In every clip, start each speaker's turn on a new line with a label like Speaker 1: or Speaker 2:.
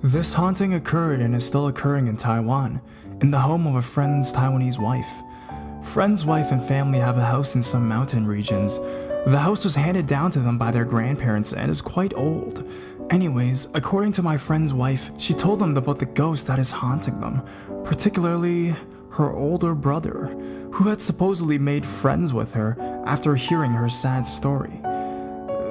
Speaker 1: This haunting occurred and is still occurring in Taiwan, in the home of a friend's Taiwanese wife. Friend's wife and family have a house in some mountain regions. The house was handed down to them by their grandparents and is quite old. Anyways, according to my friend's wife, she told them about the ghost that is haunting them, particularly her older brother, who had supposedly made friends with her after hearing her sad story.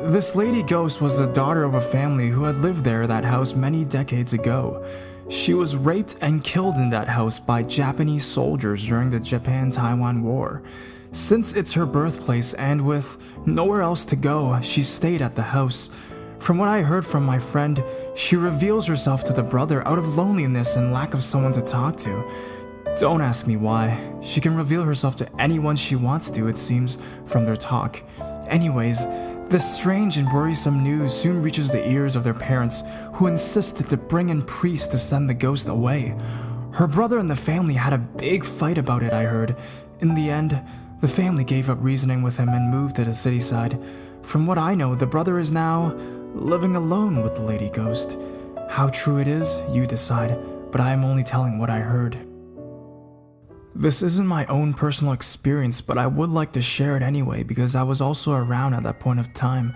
Speaker 1: This lady ghost was the daughter of a family who had lived there that house many decades ago. She was raped and killed in that house by Japanese soldiers during the Japan-Taiwan War. Since it's her birthplace and with nowhere else to go, she stayed at the house. From what I heard from my friend, she reveals herself to the brother out of loneliness and lack of someone to talk to. Don't ask me why. She can reveal herself to anyone she wants to, it seems, from their talk. Anyways, this strange and worrisome news soon reaches the ears of their parents, who insisted to bring in priests to send the ghost away. Her brother and the family had a big fight about it, I heard. In the end, the family gave up reasoning with him and moved to the city side. From what I know, the brother is now living alone with the lady ghost. How true it is, you decide, but I am only telling what I heard. This isn't my own personal experience, but I would like to share it anyway because I was also around at that point of time.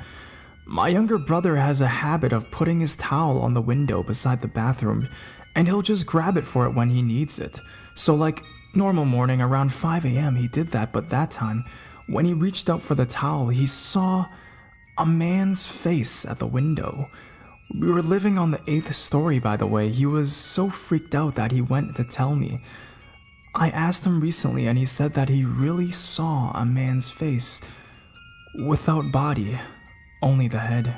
Speaker 1: My younger brother has a habit of putting his towel on the window beside the bathroom, and he'll just grab it for it when he needs it. So like normal morning around 5 a.m. he did that, but that time, when he reached out for the towel, he saw a man's face at the window. We were living on the 8th story, by the way. He was so freaked out that he went to tell me. I asked him recently and he said that he really saw a man's face, without body, only the head.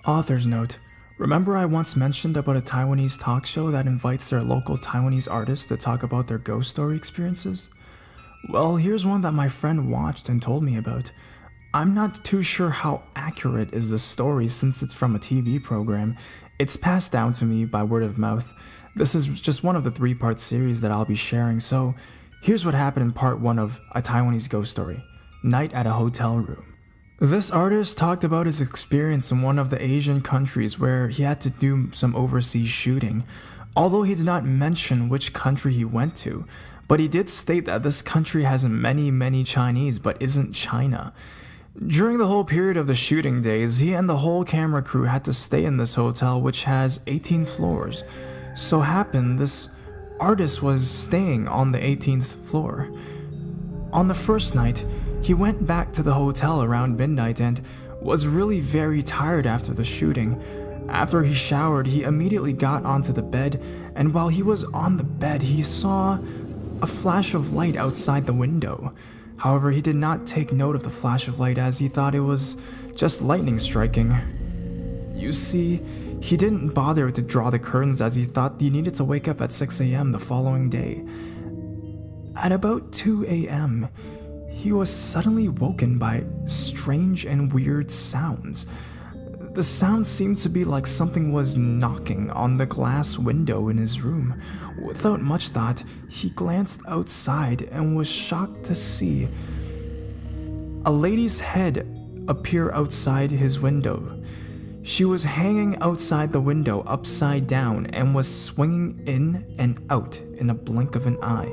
Speaker 1: Author's note. Remember I once mentioned about a Taiwanese talk show that invites their local Taiwanese artists to talk about their ghost story experiences? Well, here's one that my friend watched and told me about. I'm not too sure how accurate is the story since it's from a TV program. It's passed down to me by word of mouth. This is just one of the 3-part series that I'll be sharing, so here's what happened in part 1 of A Taiwanese Ghost Story, Night at a Hotel Room. This artist talked about his experience in one of the Asian countries where he had to do some overseas shooting, although he did not mention which country he went to, but he did state that this country has many Chinese but isn't China. During the whole period of the shooting days, he and the whole camera crew had to stay in this hotel which has 18 floors. So happened this artist was staying on the 18th floor. On the first night, he went back to the hotel around midnight and was really very tired after the shooting. After he showered, he immediately got onto the bed, and while he was on the bed, he saw a flash of light outside the window. However, he did not take note of the flash of light as he thought it was just lightning striking. You see, he didn't bother to draw the curtains as he thought he needed to wake up at 6 a.m. the following day. At about 2 a.m., he was suddenly woken by strange and weird sounds. The sound seemed to be like something was knocking on the glass window in his room. Without much thought, he glanced outside and was shocked to see a lady's head appear outside his window. She was hanging outside the window upside down and was swinging in and out in a blink of an eye.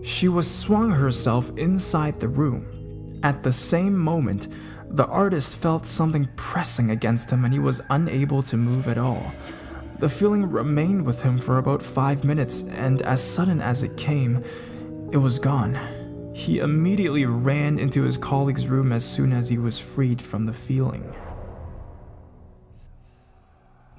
Speaker 1: She was swung herself inside the room. At the same moment, the artist felt something pressing against him and he was unable to move at all. The feeling remained with him for about 5 minutes, and as sudden as it came, it was gone. He immediately ran into his colleague's room as soon as he was freed from the feeling.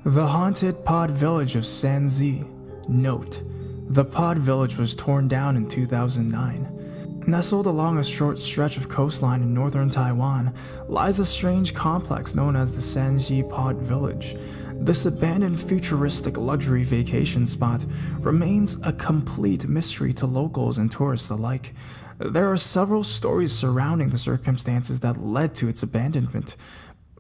Speaker 1: The haunted pod village of Sanzi. Note: the pod village was torn down in 2009. Nestled along a short stretch of coastline in northern Taiwan lies a strange complex known as the Sanji Pod Village. This abandoned futuristic luxury vacation spot remains a complete mystery to locals and tourists alike. There are several stories surrounding the circumstances that led to its abandonment,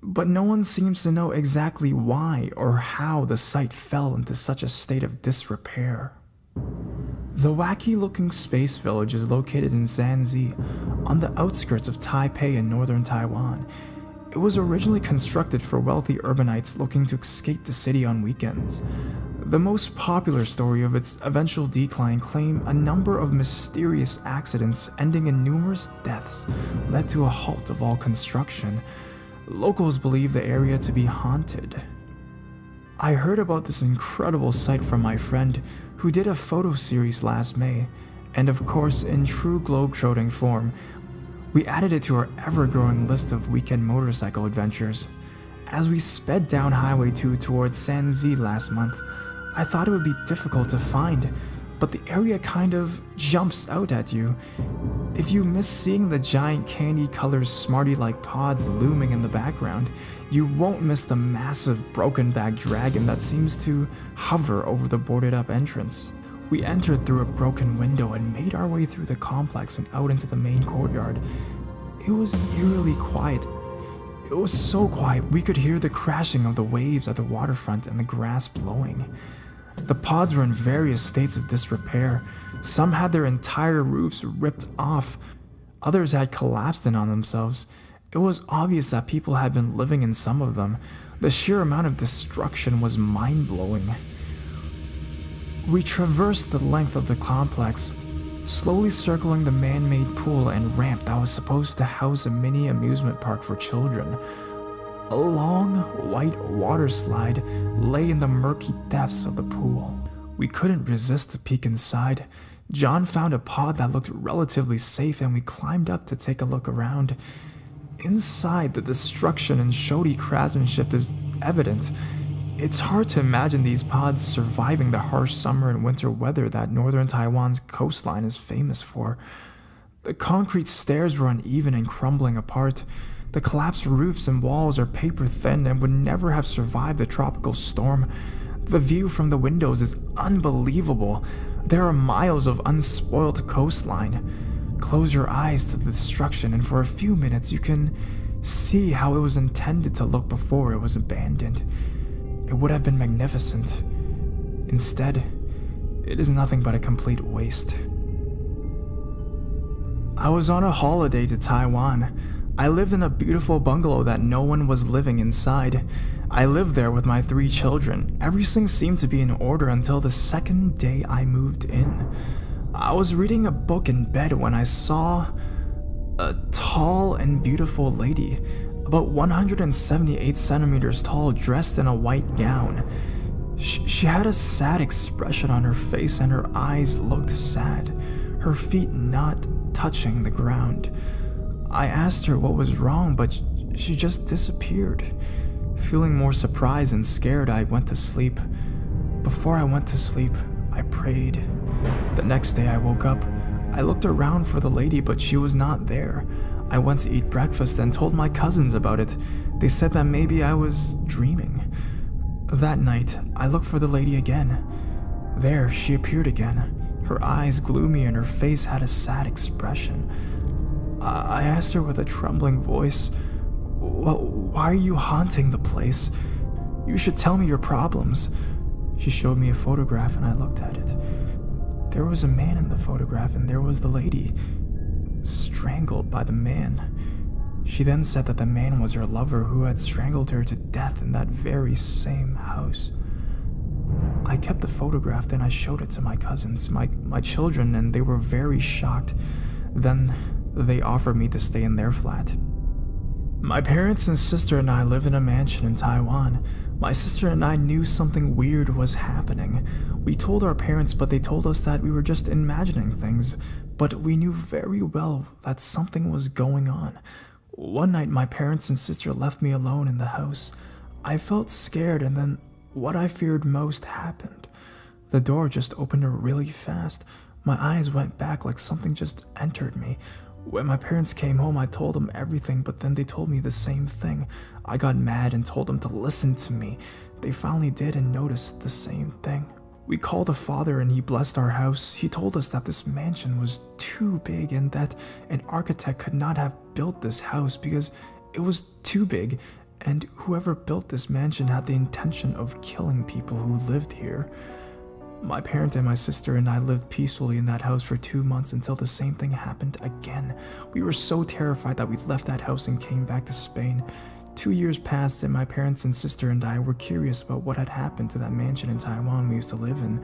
Speaker 1: but no one seems to know exactly why or how the site fell into such a state of disrepair. The wacky-looking space village is located in Zanzi, on the outskirts of Taipei in northern Taiwan. It was originally constructed for wealthy urbanites looking to escape the city on weekends. The most popular story of its eventual decline claimed a number of mysterious accidents ending in numerous deaths led to a halt of all construction. Locals believe the area to be haunted. I heard about this incredible site from my friend who did a photo series last May, and of course, in true globetrotting form, we added it to our ever-growing list of weekend motorcycle adventures. As we sped down Highway 2 towards San Z last month, I thought it would be difficult to find, but the area kind of jumps out at you. If you miss seeing the giant candy-colored Smartie-like pods looming in the background, you won't miss the massive broken-back dragon that seems to hover over the boarded-up entrance. We entered through a broken window and made our way through the complex and out into the main courtyard. It was eerily quiet. It was so quiet we could hear the crashing of the waves at the waterfront and the grass blowing. The pods were in various states of disrepair. Some had their entire roofs ripped off. Others had collapsed in on themselves. It was obvious that people had been living in some of them. The sheer amount of destruction was mind-blowing. We traversed the length of the complex, slowly circling the man-made pool and ramp that was supposed to house a mini amusement park for children. A long, white water slide lay in the murky depths of the pool. We couldn't resist the peek inside. John found a pod that looked relatively safe and we climbed up to take a look around. Inside, the destruction and shoddy craftsmanship is evident. It's hard to imagine these pods surviving the harsh summer and winter weather that northern Taiwan's coastline is famous for. The concrete stairs were uneven and crumbling apart. The collapsed roofs and walls are paper thin and would never have survived a tropical storm. The view from the windows is unbelievable. There are miles of unspoiled coastline. Close your eyes to the destruction and for a few minutes you can see how it was intended to look before it was abandoned. It would have been magnificent. Instead, it is nothing but a complete waste. I was on a holiday to Taiwan. I lived in a beautiful bungalow that no one was living inside. I lived there with my 3 children. Everything seemed to be in order until the second day I moved in. I was reading a book in bed when I saw a tall and beautiful lady, about 178 centimeters tall, dressed in a white gown. She had a sad expression on her face and her eyes looked sad, her feet not touching the ground. I asked her what was wrong, but she just disappeared. Feeling more surprised and scared, I went to sleep. Before I went to sleep, I prayed. The next day I woke up. I looked around for the lady, but she was not there. I went to eat breakfast and told my cousins about it. They said that maybe I was dreaming. That night, I looked for the lady again. There, she appeared again. Her eyes gloomy and her face had a sad expression. I asked her with a trembling voice, "Well, why are you haunting the place? You should tell me your problems." She showed me a photograph and I looked at it. There was a man in the photograph and there was the lady, strangled by the man. She then said that the man was her lover who had strangled her to death in that very same house. I kept the photograph and I showed it to my cousins, my children, and they were very shocked. Then they offered me to stay in their flat. My parents and sister and I lived in a mansion in Taiwan. My sister and I knew something weird was happening. We told our parents, but they told us that we were just imagining things. But we knew very well that something was going on. One night, my parents and sister left me alone in the house. I felt scared, and then what I feared most happened. The door just opened really fast. My eyes went back like something just entered me. When my parents came home, I told them everything, but then they told me the same thing. I got mad and told them to listen to me. They finally did and noticed the same thing. We called the father and he blessed our house. He told us that this mansion was too big and that an architect could not have built this house because it was too big, and whoever built this mansion had the intention of killing people who lived here. My parent and my sister and I lived peacefully in that house for 2 months until the same thing happened again. We were so terrified that we left that house and came back to Spain. 2 years passed and my parents and sister and I were curious about what had happened to that mansion in Taiwan we used to live in.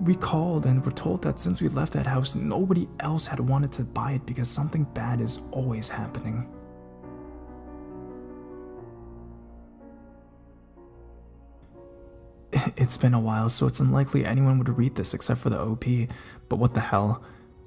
Speaker 1: We called and were told that since we left that house, nobody else had wanted to buy it because something bad is always happening. It's been a while, so it's unlikely anyone would read this except for the OP, but what the hell.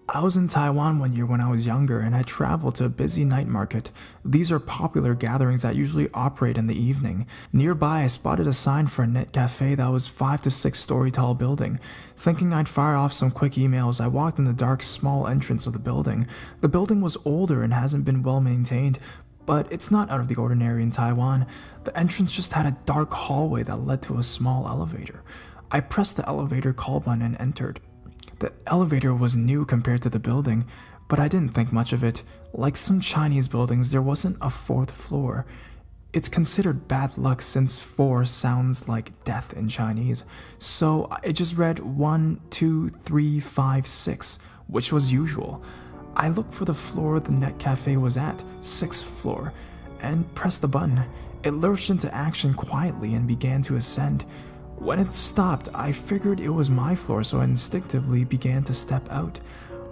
Speaker 1: I was in Taiwan one year when I was younger and I traveled to a busy night market. These are popular gatherings that usually operate in the evening. Nearby, I spotted a sign for a net cafe that was 5 to 6 story tall building. Thinking I'd fire off some quick emails, I walked in the dark, small entrance of the building. The building was older and hasn't been well maintained, but it's not out of the ordinary in Taiwan. The entrance just had a dark hallway that led to a small elevator. I pressed the elevator call button and entered. The elevator was new compared to the building, but I didn't think much of it. Like some Chinese buildings, there wasn't a 4th floor. It's considered bad luck since 4 sounds like death in Chinese, so I just read 1, 2, 3, 5, 6, which was usual. I looked for the floor the net cafe was at, 6th floor, and pressed the button. It lurched into action quietly and began to ascend. When it stopped, I figured it was my floor, so I instinctively began to step out.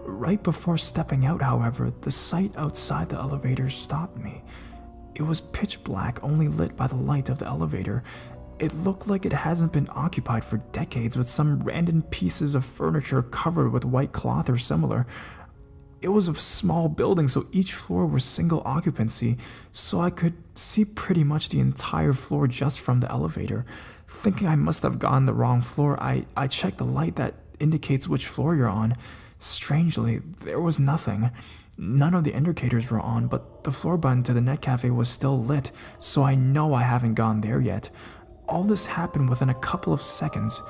Speaker 1: Right before stepping out, however, the sight outside the elevator stopped me. It was pitch black, only lit by the light of the elevator. It looked like it hasn't been occupied for decades, with some random pieces of furniture covered with white cloth or similar. It was a small building, so each floor was single occupancy, so I could see pretty much the entire floor just from the elevator. Thinking I must have gone the wrong floor, I checked the light that indicates which floor you're on. Strangely, there was nothing. None of the indicators were on, but the floor button to the net cafe was still lit, so I know I haven't gone there yet. All this happened within a couple of seconds.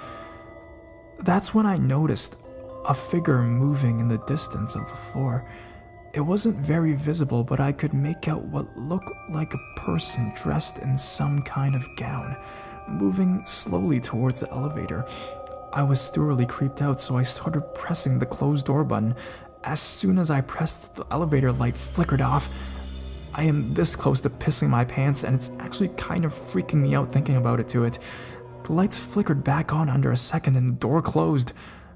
Speaker 1: That's when I noticed a figure moving in the distance of the floor. It wasn't very visible, but I could make out what looked like a person dressed in some kind of gown, moving slowly towards the elevator. I was thoroughly creeped out, so I started pressing the closed door button. As soon as I pressed, the elevator light flickered off. I am this close to pissing my pants, and it's actually kind of freaking me out thinking about it to it. The lights flickered back on under a second and the door closed.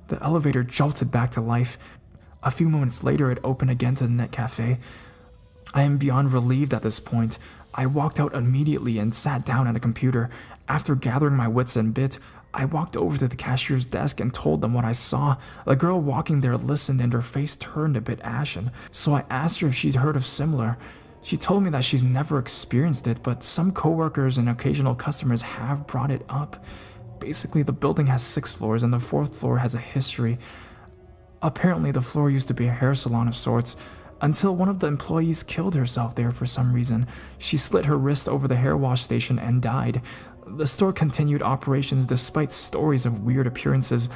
Speaker 1: The elevator jolted back to life. A few moments later, it opened again to the net cafe. I am beyond relieved at this point. I walked out immediately and sat down at a computer. After gathering my wits and bit, I walked over to the cashier's desk and told them what I saw. The girl walking there listened and her face turned a bit ashen, so I asked her if she'd heard of similar. She told me that she's never experienced it, but some coworkers and occasional customers have brought it up. Basically, the building has 6 floors and the 4th floor has a history. Apparently, the floor used to be a hair salon of sorts, until one of the employees killed herself there for some reason. She slit her wrist over the hair wash station and died. The store continued operations despite stories of weird appearances.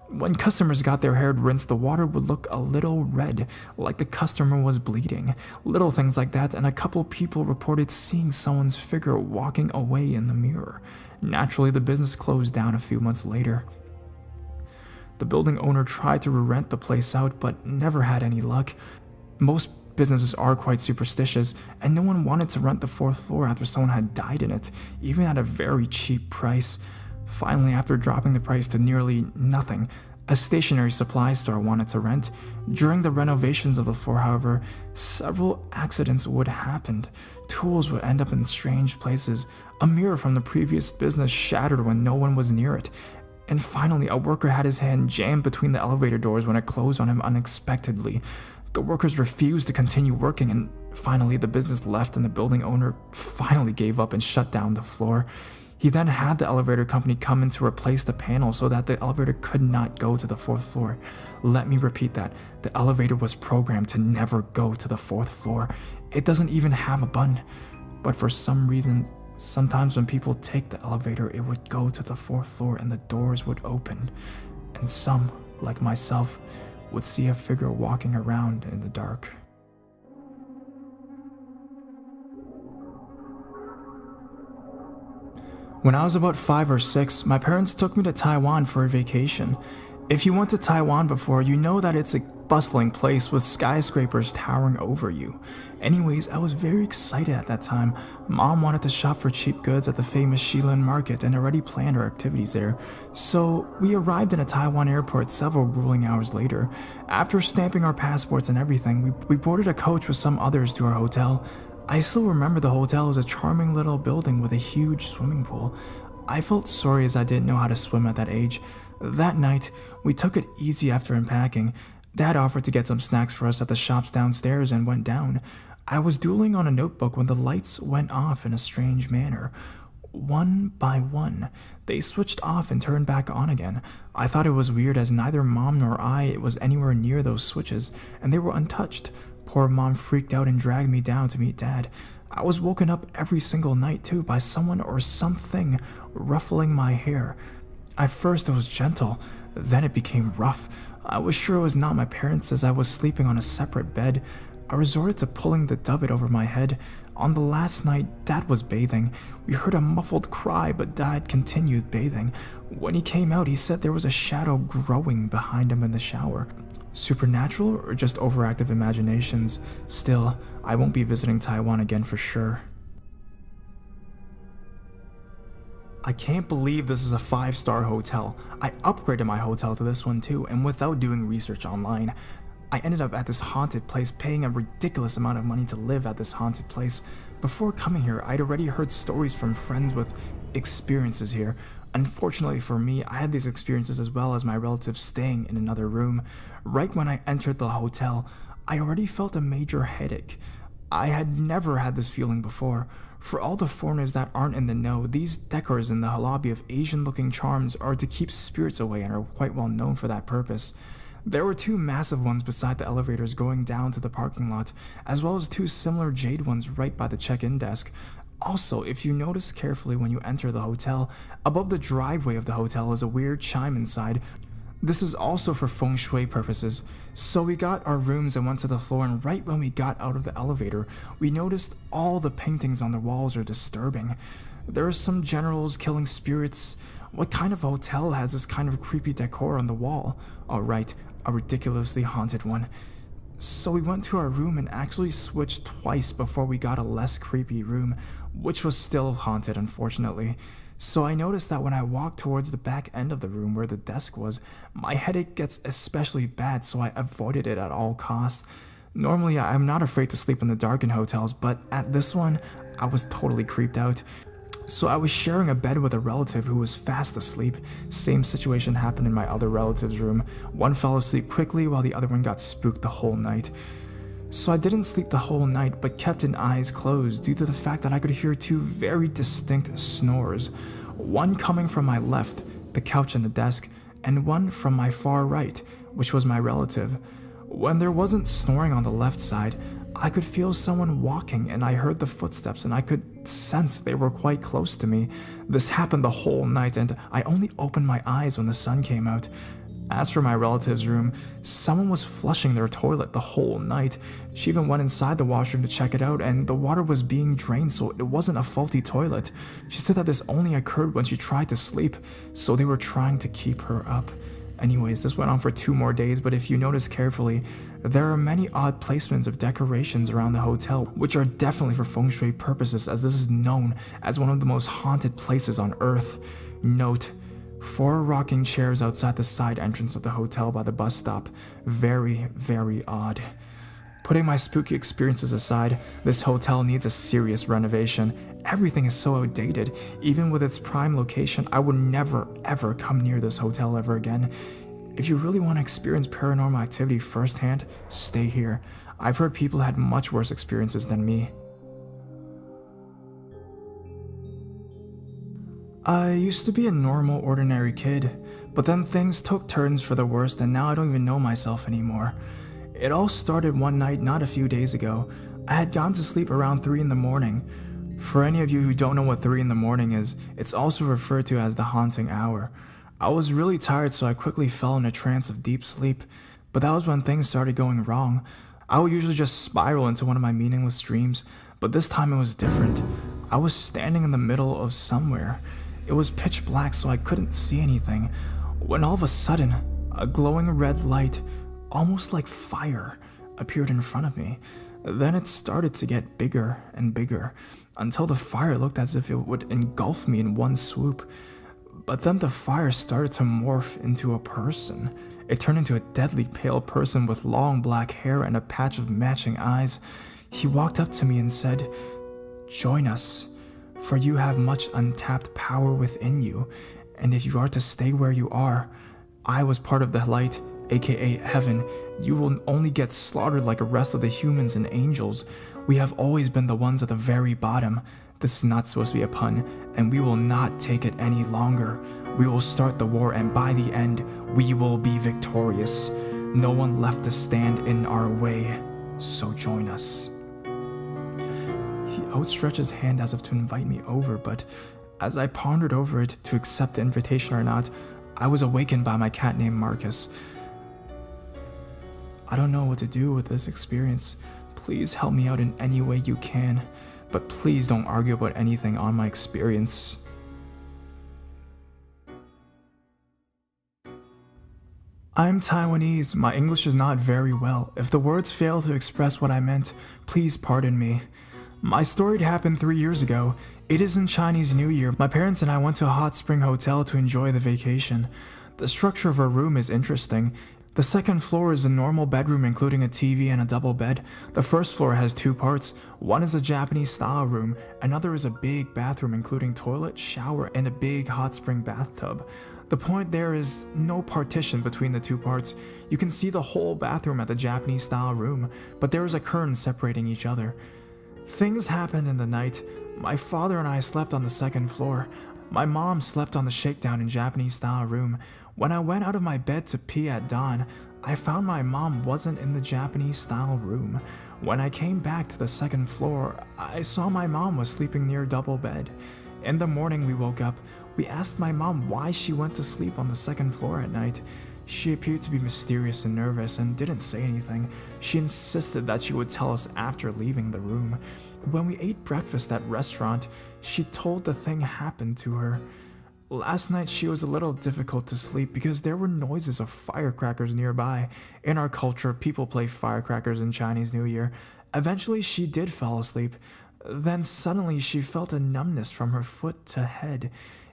Speaker 1: When customers got their hair rinsed, the water would look a little red, like the customer was bleeding. Little things like that, and a couple people reported seeing someone's figure walking away in the mirror. Naturally, the business closed down a few months later. The building owner tried to re-rent the place out, but never had any luck. Most businesses are quite superstitious, and no one wanted to rent the 4th floor after someone had died in it, even at a very cheap price. Finally, after dropping the price to nearly nothing, a stationery supply store wanted to rent. During the renovations of the floor, however, several accidents would happen. Tools would end up in strange places. A mirror from the previous business shattered when no one was near it. And finally, a worker had his hand jammed between the elevator doors when it closed on him unexpectedly. The workers refused to continue working, and finally the business left and the building owner finally gave up and shut down the floor. He then had the elevator company come in to replace the panel so that the elevator could not go to the 4th floor. Let me repeat that. The elevator was programmed to never go to the 4th floor. It doesn't even have a button. But for some reason, sometimes when people take the elevator, it would go to the 4th floor and the doors would open. And some, like myself, would see a figure walking around in the dark. When I was about 5 or 6, my parents took me to Taiwan for a vacation. If you went to Taiwan before, you know that it's a bustling place with skyscrapers towering over you. Anyways, I was very excited at that time. Mom wanted to shop for cheap goods at the famous Shilin market and already planned our activities there. So we arrived in a Taiwan airport several grueling hours later. After stamping our passports and everything, we boarded a coach with some others to our hotel. I still remember the hotel was a charming little building with a huge swimming pool. I felt sorry as I didn't know how to swim at that age. That night, we took it easy after unpacking. Dad offered to get some snacks for us at the shops downstairs and went down. I was doodling on a notebook when the lights went off in a strange manner. One by one, they switched off and turned back on again. I thought it was weird as neither Mom nor I was anywhere near those switches, and they were untouched. Poor Mom freaked out and dragged me down to meet Dad. I was woken up every single night too by someone or something ruffling my hair. At first it was gentle, then it became rough. I was sure it was not my parents as I was sleeping on a separate bed. I resorted to pulling the duvet over my head. On the last night, Dad was bathing. We heard a muffled cry, but Dad continued bathing. When he came out, he said there was a shadow growing behind him in the shower. Supernatural or just overactive imaginations? Still, I won't be visiting Taiwan again for sure. I can't believe this is a 5-star hotel. I upgraded my hotel to this one too, and without doing research online. I ended up at this haunted place paying a ridiculous amount of money to live at this haunted place. Before coming here, I'd already heard stories from friends with experiences here. Unfortunately for me, I had these experiences as well as my relatives staying in another room. Right when I entered the hotel, I already felt a major headache. I had never had this feeling before. For all the foreigners that aren't in the know, these decors in the lobby of Asian-looking charms are to keep spirits away and are quite well known for that purpose. There were 2 massive ones beside the elevators going down to the parking lot, as well as 2 similar jade ones right by the check-in desk. Also, if you notice carefully when you enter the hotel, above the driveway of the hotel is a weird chime inside. This is also for feng shui purposes. So we got our rooms and went to the floor, and right when we got out of the elevator, we noticed all the paintings on the walls are disturbing. There are some generals killing spirits. What kind of hotel has this kind of creepy decor on the wall? Oh right, a ridiculously haunted one. So we went to our room and actually switched twice before we got a less creepy room, which was still haunted unfortunately. So I noticed that when I walked towards the back end of the room where the desk was, my headache gets especially bad, so I avoided it at all costs. Normally I'm not afraid to sleep in the dark in hotels, but at this one, I was totally creeped out. So I was sharing a bed with a relative who was fast asleep. Same situation happened in my other relative's room. One fell asleep quickly while the other one got spooked the whole night. So I didn't sleep the whole night but kept an eyes closed due to the fact that I could hear 2 very distinct snores. One coming from my left, the couch and the desk, and one from my far right, which was my relative. When there wasn't snoring on the left side, I could feel someone walking and I heard the footsteps and I could sense they were quite close to me. This happened the whole night and I only opened my eyes when the sun came out. As for my relative's room, someone was flushing their toilet the whole night. She even went inside the washroom to check it out and the water was being drained, so it wasn't a faulty toilet. She said that this only occurred when she tried to sleep, so they were trying to keep her up. Anyways, this went on for 2 more days, but if you notice carefully, there are many odd placements of decorations around the hotel, which are definitely for feng shui purposes, as this is known as one of the most haunted places on earth. Note, 4 rocking chairs outside the side entrance of the hotel by the bus stop. Very, very odd. Putting my spooky experiences aside, this hotel needs a serious renovation. Everything is so outdated. Even with its prime location, I would never ever come near this hotel ever again. If you really want to experience paranormal activity firsthand, stay here. I've heard people had much worse experiences than me. I used to be a normal, ordinary kid, but then things took turns for the worst and now I don't even know myself anymore. It all started one night not a few days ago. I had gone to sleep around 3 in the morning. For any of you who don't know what 3 in the morning is, it's also referred to as the haunting hour. I was really tired, so I quickly fell in a trance of deep sleep, but that was when things started going wrong. I would usually just spiral into one of my meaningless dreams, but this time it was different. I was standing in the middle of somewhere. It was pitch black, so I couldn't see anything, when all of a sudden, a glowing red light, almost like fire, appeared in front of me. Then it started to get bigger and bigger, until the fire looked as if it would engulf me in one swoop. But then the fire started to morph into a person. It turned into a deadly pale person with long black hair and a patch of matching eyes. He walked up to me and said, "Join us, for you have much untapped power within you, and if you are to stay where you are, I was part of the light, aka heaven. You will only get slaughtered like the rest of the humans and angels. We have always been the ones at the very bottom. This is not supposed to be a pun, and we will not take it any longer. We will start the war, and by the end, we will be victorious. No one left to stand in our way, so join us." He outstretched his hand as if to invite me over, but as I pondered over it to accept the invitation or not, I was awakened by my cat named Marcus. "I don't know what to do with this experience. Please help me out in any way you can, but please don't argue about anything on my experience." I'm Taiwanese. My English is not very well. If the words fail to express what I meant, please pardon me. My story happened 3 years ago. It is in Chinese New Year. My parents and I went to a hot spring hotel to enjoy the vacation. The structure of our room is interesting. The second floor is a normal bedroom including a TV and a double bed. The first floor has 2 parts. One is a Japanese style room, another is a big bathroom including toilet, shower, and a big hot spring bathtub. The point there is no partition between the 2 parts. You can see the whole bathroom at the Japanese style room, but there is a curtain separating each other. Things happened in the night. My father and I slept on the second floor. My mom slept on the shakedown in Japanese style room. When I went out of my bed to pee at dawn, I found my mom wasn't in the Japanese style room. When I came back to the second floor, I saw my mom was sleeping near a double bed. In the morning we woke up. We asked my mom why she went to sleep on the second floor at night. She appeared to be mysterious and nervous and didn't say anything. She insisted that she would tell us after leaving the room. When we ate breakfast at restaurant, she told the thing happened to her. Last night she was a little difficult to sleep because there were noises of firecrackers nearby. In our culture, people play firecrackers in Chinese New Year. Eventually she did fall asleep. Then suddenly she felt a numbness from her foot to head.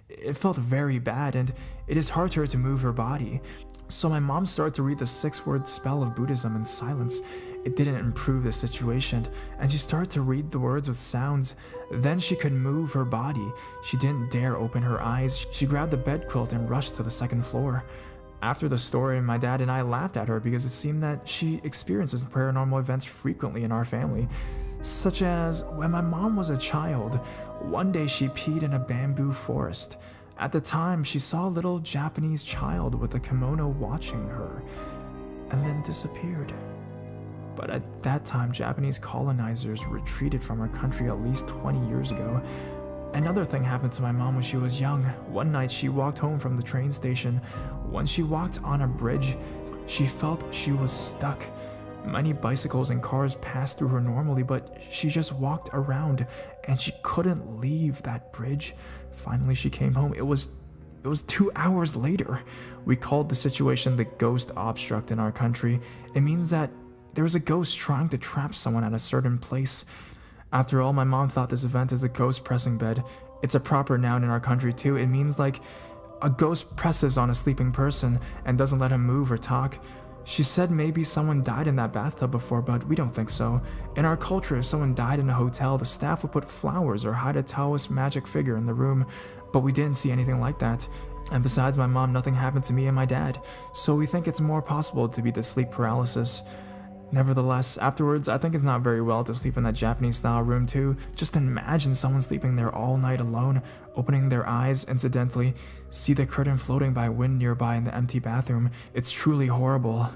Speaker 1: It felt very bad, and it is hard for her to move her body. So my mom started to read the 6-word spell of Buddhism in silence. It didn't improve the situation, and she started to read the words with sounds. Then she could move her body. She didn't dare open her eyes. She grabbed the bed quilt and rushed to the second floor. After the story, my dad and I laughed at her because it seemed that she experiences paranormal events frequently in our family. Such as when my mom was a child, one day she peed in a bamboo forest. At the time, she saw a little Japanese child with a kimono watching her, and then disappeared. But at that time, Japanese colonizers retreated from our country at least 20 years ago. Another thing happened to my mom when she was young. One night, she walked home from the train station. When she walked on a bridge, she felt she was stuck. Many bicycles and cars passed through her normally, but she just walked around and she couldn't leave that bridge. Finally, she came home. It was 2 hours later. We called the situation the ghost obstruct in our country. It means that there was a ghost trying to trap someone at a certain place. After all, my mom thought this event is a ghost pressing bed. It's a proper noun in our country too. It means like a ghost presses on a sleeping person and doesn't let him move or talk. She said maybe someone died in that bathtub before, but we don't think so. In our culture, if someone died in a hotel, the staff would put flowers or hide a Taoist magic figure in the room, but we didn't see anything like that. And besides my mom, nothing happened to me and my dad, so we think it's more possible to be the sleep paralysis. Nevertheless, afterwards, I think it's not very well to sleep in that Japanese-style room too. Just imagine someone sleeping there all night alone, opening their eyes, incidentally, see the curtain floating by wind nearby in the empty bathroom. It's truly horrible.